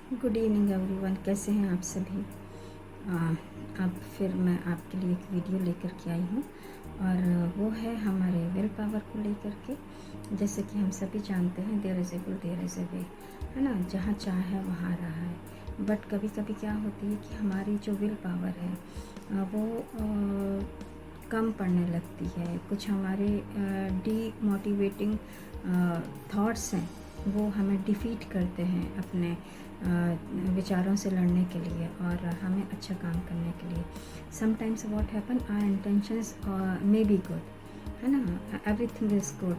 Good evening everyone, कैसे हैं आप सभी। अब फिर मैं आपके लिए एक वीडियो लेकर के आई हूँ और वो है हमारे विल पावर को लेकर के। जैसे कि हम सभी जानते हैं there is a will there is a way, है ना। जहाँ चाह है वहाँ रहा है। बट कभी कभी क्या होती है कि हमारी जो विल पावर है वो कम पड़ने लगती है। कुछ हमारे डीमोटिवेटिंग थॉट्स हैं वो हमें डिफ़ीट करते हैं अपने विचारों से लड़ने के लिए और हमें अच्छा काम करने के लिए। Sometimes what happen, our intentions may be good, है ना। Everything is good.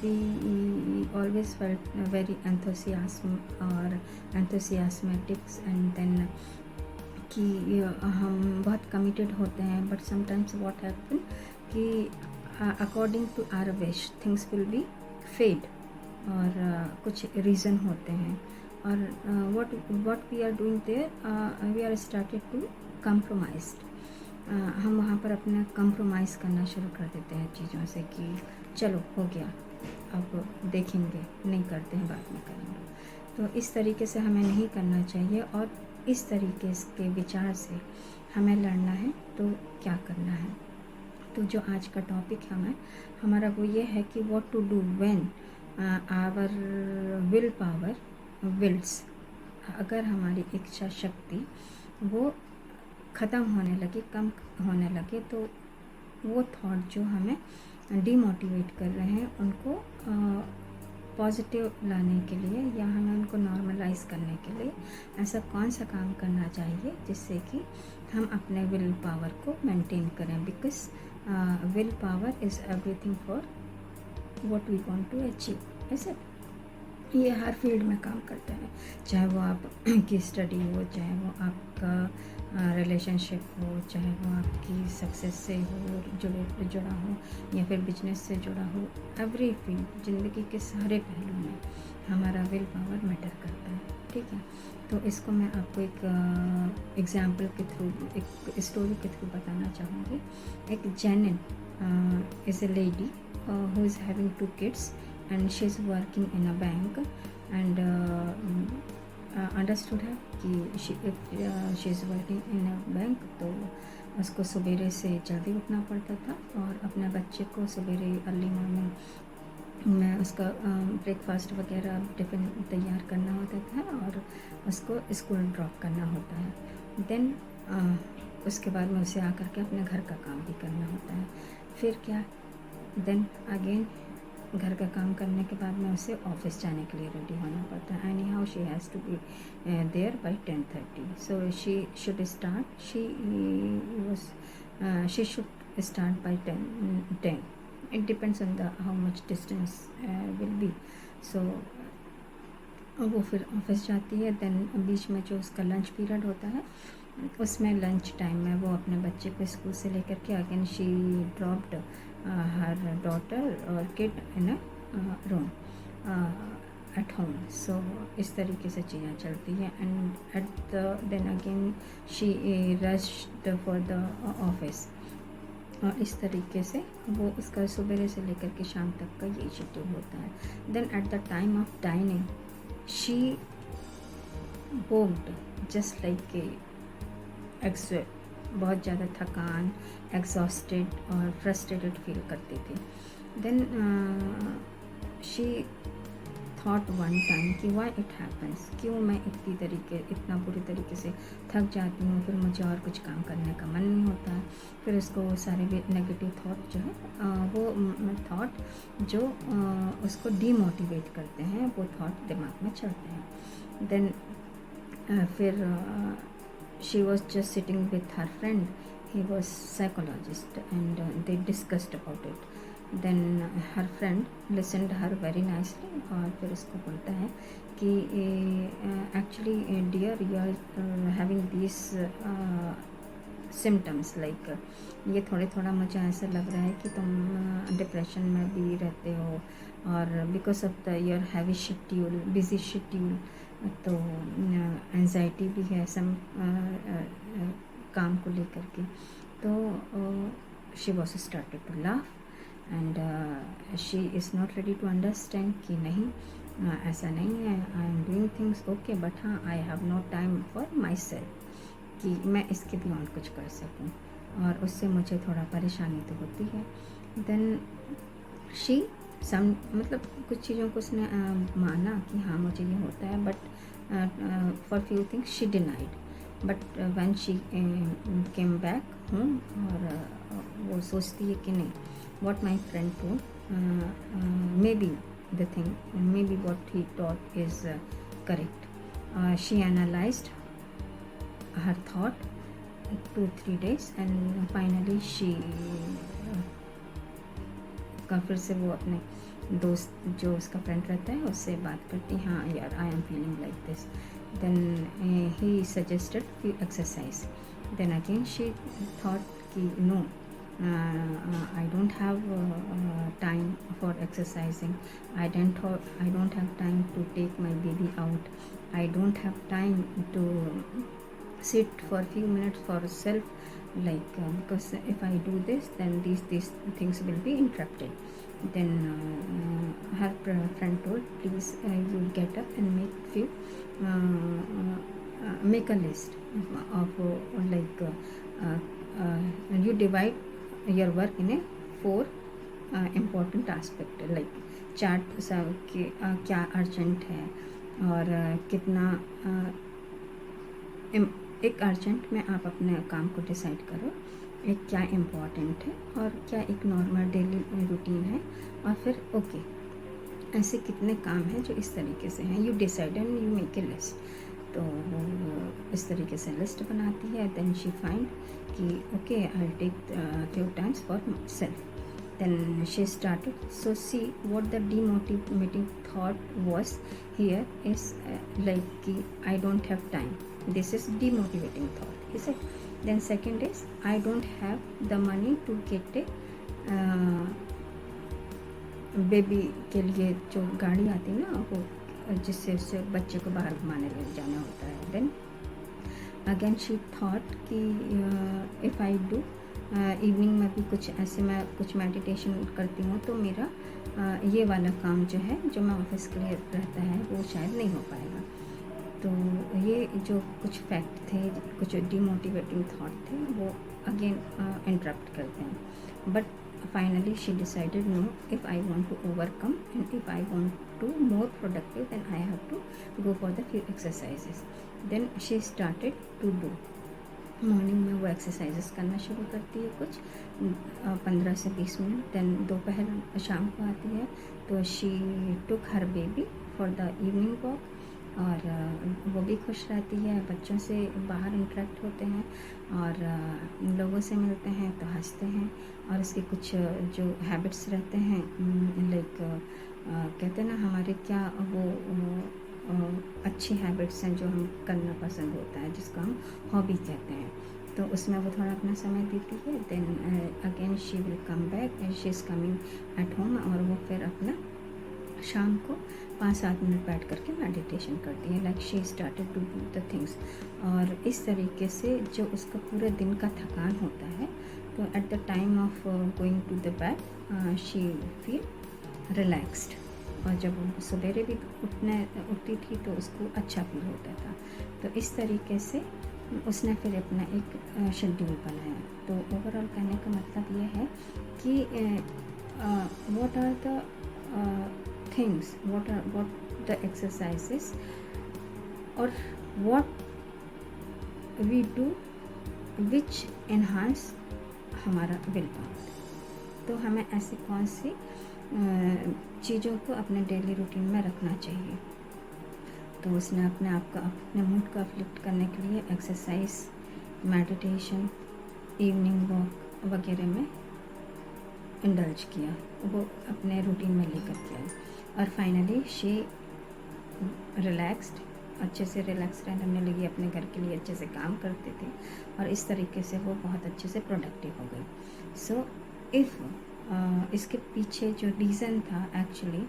We always felt very enthusiasm और एंथुसियास्मेटिक्स एंड देन कि हम बहुत कमिटेड होते हैं। बट समटाइम्स व्हाट हैपन कि according to our wish things will be fade और कुछ रीज़न होते हैं और what we are doing there, we are started to compromise. हम वहाँ पर अपना कंप्रोमाइज़ करना शुरू कर देते हैं चीज़ों से कि चलो हो गया, अब देखेंगे, नहीं करते हैं, बाद में करेंगे। तो इस तरीके से हमें नहीं करना चाहिए और इस तरीके के विचार से हमें लड़ना है। तो क्या करना है, तो जो आज का टॉपिक हमारा वो ये है कि what to do when our will power wills. अगर हमारी इच्छा शक्ति वो ख़त्म होने लगे, कम होने लगे, तो वो थॉट जो हमें डीमोटिवेट कर रहे हैं उनको पॉजिटिव लाने के लिए या हमें उनको नॉर्मलाइज करने के लिए ऐसा कौन सा काम करना चाहिए जिससे कि हम अपने विल पावर को मेंटेन करें। Because will power is everything for what we want to achieve. ऐसे ये हर फील्ड में काम करते हैं, चाहे वो आपकी स्टडी हो, चाहे वो आपका रिलेशनशिप हो, चाहे वो आपकी सक्सेस से हो जुड़ा हो या फिर बिजनेस से जुड़ा हो। एवरी फील्ड, ज़िंदगी के सारे पहलू में हमारा विल पावर मैटर करता है। ठीक है, तो इसको मैं आपको एक एग्जाम्पल के थ्रू, एक स्टोरी के थ्रू बताना चाहूँगी। एक Janine is a lady who is having 2 kids and she's working in a bank and understood है कि she is working in a bank, तो उसको सवेरे से जल्दी उठना पड़ता था और अपने बच्चे को सवेरे अर्ली मॉर्निंग में उसका ब्रेकफास्ट वगैरह टिफ़िन तैयार करना होता था और उसको स्कूल ड्रॉप करना होता है। देन उसके बाद में उसे आकर के अपने घर का काम भी करना होता है। फिर क्या, देन अगेन घर का काम करने के बाद में उसे ऑफिस जाने के लिए रेडी होना पड़ता है। Anyhow she has to be there by 10:30, so she should start she should start by 10. It depends on the how much distance will be. So वो फिर ऑफिस जाती है। देन बीच में जो उसका लंच पीरियड होता है उसमें लंच टाइम में वो अपने बच्चे को स्कूल से लेकर के again she dropped her daughter और kid in a room at home. So इस तरीके से चीज़ें चलती हैं and at the then again she rushed for the office. और इस तरीके से वो उसका सुबह से लेकर के शाम तक का ये शेड्यूल होता है। Then at the time of dining she woked just like a बहुत ज़्यादा थकान, एग्जॉस्टेड और फ्रस्ट्रेटेड फील करती थी। Then she thought one time कि वाई इट हैपन्स, क्यों मैं इतना बुरी तरीके से थक जाती हूँ, फिर मुझे और कुछ काम करने का मन नहीं होता है। फिर उसको वो सारे नेगेटिव थॉट जो है वो थॉट जो उसको डीमोटिवेट करते हैं वो थॉट दिमाग में चलते हैं। देन फिर she was just sitting with her friend. He was psychologist and they discussed about it. Then her friend listened her very nicely और फिर उसको बोलता है कि actually dear you are having these symptoms like ये थोड़ा मुझे ऐसा लग रहा है कि तुम डिप्रेशन में भी रहते हो और because of the your heavy schedule, busy schedule, तो एंजाइटी भी है सम काम को लेकर के। तो she was started to laugh and she is not ready to understand कि नहीं, ऐसा नहीं है, I am doing things okay, but हाँ I have no time for माई सेल्फ कि मैं इसके बियॉन्ड कुछ कर सकूँ, और उससे मुझे थोड़ा परेशानी तो होती है। देन शी सम मतलब कुछ चीज़ों को उसने माना कि हाँ मुझे ये होता है, but for few things she denied, but when she came back home, और वो सोचती है कि नहीं, what my friend told may be the thing, may be what he taught is correct. She analysed her thought 2-3 days and finally she का फिर से वो अपने दोस्त जो उसका फ्रेंड रहता है उससे बात करती, हाँ यार I am feeling like this, then he suggested few exercise, then again she thought कि no, I don't have time for exercising, I don't have time to take my baby out, I don't have time to sit for a few minutes for self, like because if I do this then these things will be interrupted. Then her friend told, please you get up and make a list of you divide your work in a 4 important aspect, like chart सब कि क्या urgent है, और कितना एक urgent में आप अपने काम को डिसाइड करो, एक क्या इम्पॉर्टेंट है और क्या एक नॉर्मल डेली रूटीन है, और फिर ओके ऐसे कितने काम हैं जो इस तरीके से हैं, you decide and you make a list. तो वो इस तरीके से लिस्ट बनाती है। देन शी फाइंड कि okay I take few times for self, then she started. So see what the demotivating thought was here is like I don't have time, this is demotivating thought, is it? Then second is I don't have the money to get a baby के लिए जो गाड़ी आती है ना, वो जिससे उससे बच्चे को बाहर घुमाने ले जाना होता है। देन अगेन शी थॉट कि इफ़ आई डू इवनिंग में भी कुछ ऐसे मैं कुछ मेडिटेशन करती हूँ तो मेरा ये वाला काम जो है जो मैं ऑफिस के लिए रहता है वो शायद नहीं हो पाएगा। तो ये जो कुछ फैक्ट थे, कुछ डिमोटिवेटिंग थॉट थे, वो अगेन इंटरप्ट करते हैं। But finally she decided no, if I want to overcome and if I want to more productive then I have to go for the few exercises. Then she started to do morning में वो exercises करना शुरू करती है कुछ 15 से 20 minute. Then दोपहर शाम को आती है तो she took her baby for the evening walk, और वो भी खुश रहती है, बच्चों से बाहर इंटरेक्ट होते हैं और लोगों से मिलते हैं तो हंसते हैं। और इसके कुछ जो हैबिट्स रहते हैं लाइक कहते हैं ना हमारे क्या वो अच्छी हैबिट्स हैं जो हम करना पसंद होता है, जिसको हम हॉबी कहते हैं, तो उसमें वो थोड़ा अपना समय देती है। Then again she will come back and she is coming at home, और वो फिर अपना शाम को 5-7 मिनट बैठ करके मेडिटेशन करती है, like she started to do the things. और इस तरीके से जो उसका पूरे दिन का थकान होता है तो at the time of going to the bed she feel relaxed, और जब वो सवेरे भी उठती थी तो उसको अच्छा फील होता था। तो इस तरीके से उसने फिर अपना एक शेड्यूल बनाया। तो ओवरऑल कहने का मतलब ये है कि what are the things, what the exercises or what we do which enhance हमारा विल पावर। तो हमें ऐसी कौन सी चीज़ों को अपने डेली रूटीन में रखना चाहिए। तो उसने अपने आप का अपने मूड को अपलिफ्ट करने के लिए एक्सरसाइज, मेडिटेशन, इवनिंग वॉक वगैरह में इंडल्ज किया, वो अपने रूटीन में लेकर के आई। और फाइनली शी रिलैक्स्ड, अच्छे से रिलैक्स रहने लगी, अपने घर के लिए अच्छे से काम करते थे और इस तरीके से वो बहुत अच्छे से प्रोडक्टिव हो गई। सो इफ़ इसके पीछे जो रीज़न था एक्चुअली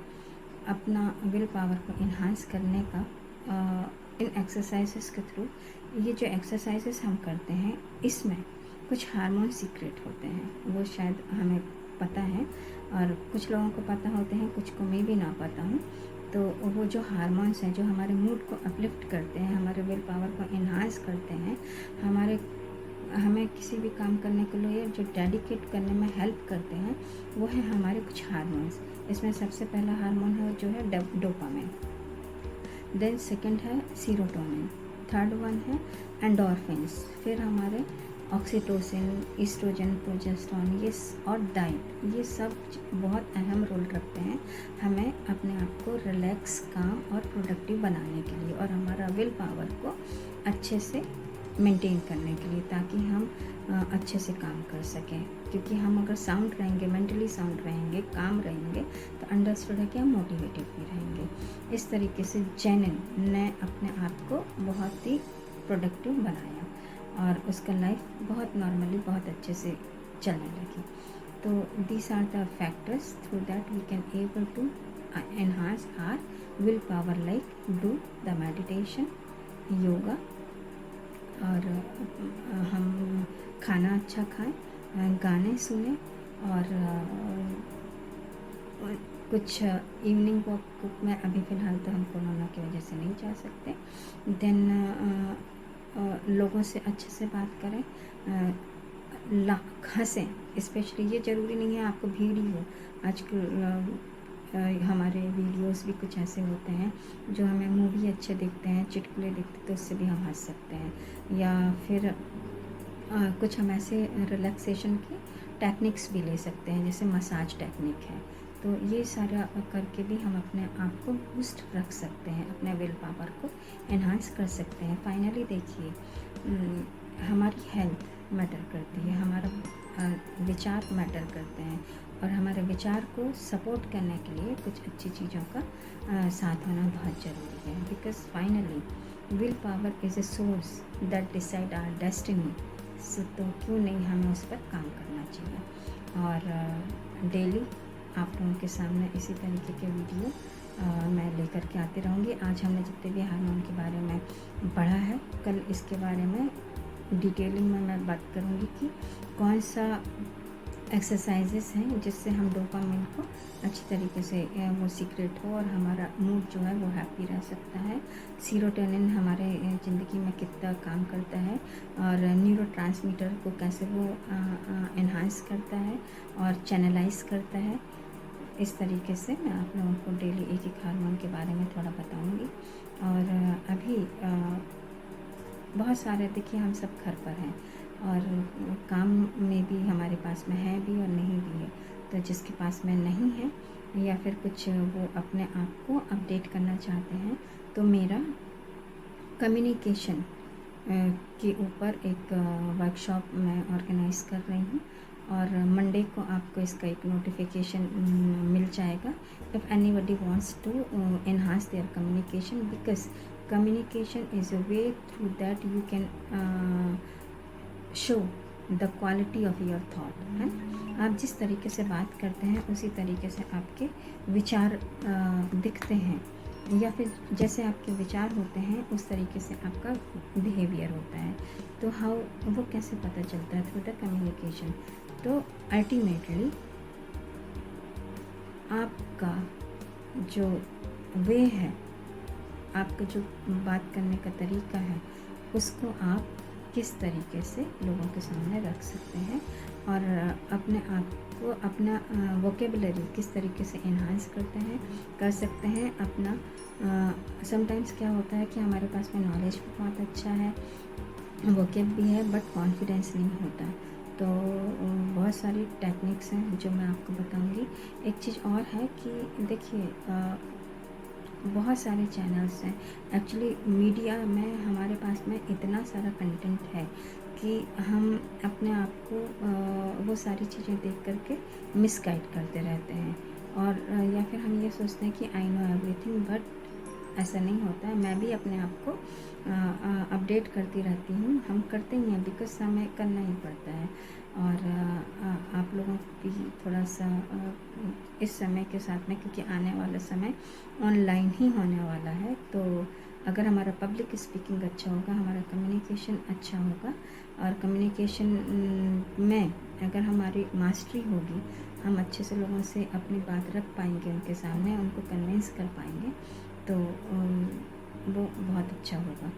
अपना विल पावर को इन्हांस करने का इन एक्सरसाइजेस के थ्रू, ये जो एक्सरसाइजेस हम करते हैं इसमें कुछ हार्मोन सीक्रेट होते हैं, वो शायद हमें पता है और कुछ लोगों को पता होते हैं, कुछ को मैं भी ना पता हूँ। तो वो जो हार्मोन्स हैं जो हमारे मूड को अपलिफ्ट करते हैं, हमारे विल पावर को इन्हांस करते हैं, हमें किसी भी काम करने के लिए जो डेडिकेट करने में हेल्प करते हैं, वो है हमारे कुछ हार्मोन्स। इसमें सबसे पहला हार्मोन है जो है डोपामिन, देन सेकंड है सीरोटोनिन, थर्ड वन है एंडोर्फिन्स, फिर हमारे ऑक्सीटोसिन, ईस्ट्रोजन, प्रोजेस्टेरोन, ये और डाइट, ये सब बहुत अहम रोल रखते हैं हमें अपने आप को रिलैक्स, काम और प्रोडक्टिव बनाने के लिए, और हमारा विल पावर को अच्छे से मेंटेन करने के लिए, ताकि हम अच्छे से काम कर सकें। क्योंकि हम अगर साउंड रहेंगे, मेंटली साउंड रहेंगे, काम रहेंगे, तो अंडरस्टूड है कि हम मोटिवेटेड भी रहेंगे। इस तरीके से जेनन ने अपने आप को बहुत ही प्रोडक्टिव बनाया और उसका लाइफ बहुत नॉर्मली बहुत अच्छे से चलने लगी। तो these are the factors through that we can able to enhance our will power, like do the meditation, yoga, और हम खाना अच्छा खाएं, गाने सुने, और कुछ इवनिंग वॉक में, अभी फ़िलहाल तो हम कोरोना की वजह से नहीं जा सकते, देन लोगों से अच्छे से बात करें, हंसें। स्पेशली ये ज़रूरी नहीं है आपको भीड़ ही हो, आजकल हमारे वीडियोस भी कुछ ऐसे होते हैं जो हमें मूवी अच्छे दिखते हैं, चुटकुले दिखते हैं, तो उससे भी हम हंस सकते हैं। या फिर कुछ हम ऐसे रिलैक्सेशन के टेक्निक्स भी ले सकते हैं, जैसे मसाज टेक्निक है। तो ये सारा करके भी हम अपने आप को बूस्ट रख सकते हैं, अपने विल पावर को एनहांस कर सकते हैं। फाइनली देखिए, हमारी हेल्थ मैटर करती है, हमारा विचार मैटर करते हैं, और हमारे विचार को सपोर्ट करने के लिए कुछ अच्छी चीज़ों का साथ होना बहुत ज़रूरी है। Because finally will power is a source that decide our destiny. तो क्यों नहीं हमें उस पर काम करना चाहिए। और डेली आप लोगों के सामने इसी तरीके के वीडियो मैं लेकर के आती रहूँगी। आज हमने जितने भी हार्मोन के बारे में पढ़ा है, कल इसके बारे में डिटेलिंग में मैं बात करूँगी कि कौन सा एक्सरसाइजेस हैं जिससे हम डोपामिन को अच्छी तरीके से वो सीक्रेट हो और हमारा मूड जो है वो हैप्पी रह सकता है। सीरोटोनिन हमारे ज़िंदगी में कितना काम करता है, और न्यूरोट्रांसमीटर को कैसे वो एनहांस करता है और चैनलाइज करता है। इस तरीके से मैं आप लोगों को डेली एक एक हार्मोन के बारे में थोड़ा बताऊंगी। और अभी बहुत सारे, देखिए हम सब घर पर हैं और काम में भी हमारे पास में है भी और नहीं भी है। तो जिसके पास में नहीं है या फिर कुछ वो अपने आप को अपडेट करना चाहते हैं, तो मेरा कम्युनिकेशन के ऊपर एक वर्कशॉप मैं ऑर्गेनाइज़ कर रही हूँ, और मंडे को आपको इसका एक नोटिफिकेशन मिल जाएगा। If anybody wants to enhance their communication, because communication is a way through that you can show the quality of your thought है। आप जिस तरीके से बात करते हैं उसी तरीके से आपके विचार दिखते हैं, या फिर जैसे आपके विचार होते हैं उस तरीके से आपका बिहेवियर होता है। तो वो कैसे पता चलता है? Through the communication. तो अल्टीमेटली आपका जो वे है, आपका जो बात करने का तरीका है, उसको आप किस तरीके से लोगों के सामने रख सकते हैं, और अपने आप को, अपना वोकेबलरी किस तरीके से इन्हांस कर सकते हैं अपना। समटाइम्स क्या होता है कि हमारे पास में नॉलेज भी बहुत अच्छा है, वोकेब भी है, बट कॉन्फिडेंस नहीं होता। तो बहुत सारी टेक्निक्स हैं जो मैं आपको बताऊंगी। एक चीज़ और है कि देखिए, बहुत सारे चैनल्स हैं। एक्चुअली मीडिया में हमारे पास में इतना सारा कंटेंट है कि हम अपने आप को वो सारी चीज़ें देख करके मिसगाइड करते रहते हैं, और या फिर हम ये सोचते हैं कि आई नो एवरीथिंग, बट ऐसा नहीं होता है। मैं भी अपने आप को अपडेट करती रहती हूँ, हम करते ही हैं, बिकॉज हमें करना ही पड़ता है। और आप लोगों की थोड़ा सा इस समय के साथ में, क्योंकि आने वाला समय ऑनलाइन ही होने वाला है, तो अगर हमारा पब्लिक स्पीकिंग अच्छा होगा, हमारा कम्युनिकेशन अच्छा होगा, और कम्युनिकेशन में अगर हमारी मास्टरी होगी, हम अच्छे से लोगों से अपनी बात रख पाएंगे, उनके सामने उनको कन्विंस कर पाएंगे, तो वो बहुत अच्छा होगा।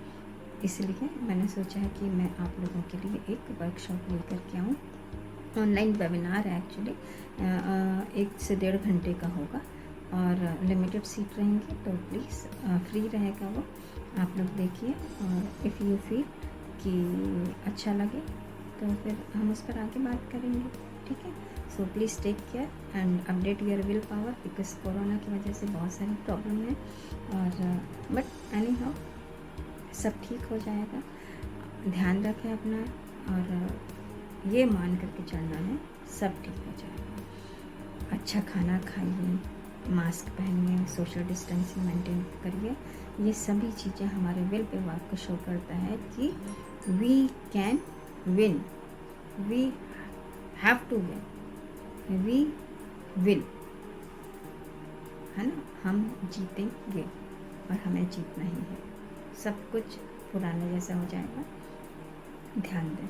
इसलिए मैंने सोचा है कि मैं आप लोगों के लिए एक वर्कशॉप लेकर के आऊँ। ऑनलाइन वेबिनार है एक्चुअली, 1 से 1.5 घंटे का होगा और लिमिटेड सीट रहेंगी, तो प्लीज़ फ्री रहेगा वो, आप लोग देखिए। और इफ़ यू फील कि अच्छा लगे तो फिर हम उस पर आगे बात करेंगे, ठीक है। So please take care and update your will power, because corona की वजह से बहुत सारी प्रॉब्लम है, और बट एनी हाउ सब ठीक हो जाएगा। ध्यान रखें अपना, और ये मान करके चलना है, सब ठीक हो जाएगा। अच्छा खाना खाइए, मास्क पहनिए, सोशल डिस्टेंसिंग मेंटेन करिए। ये सभी चीज़ें हमारे विल पावर को शो करता है कि we can win, we have to win, we will, है ना। हम जीतेंगे और हमें जीतना ही है। सब कुछ पुराने जैसा हो जाएगा। ध्यान दें,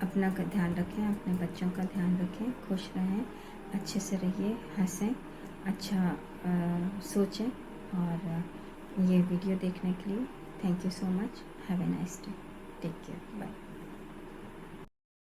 अपना का ध्यान रखें, अपने बच्चों का ध्यान रखें, खुश रहें, अच्छे से रहिए, हंसें, अच्छा सोचें। और ये वीडियो देखने के लिए thank you so much. Have a nice day, take care, bye.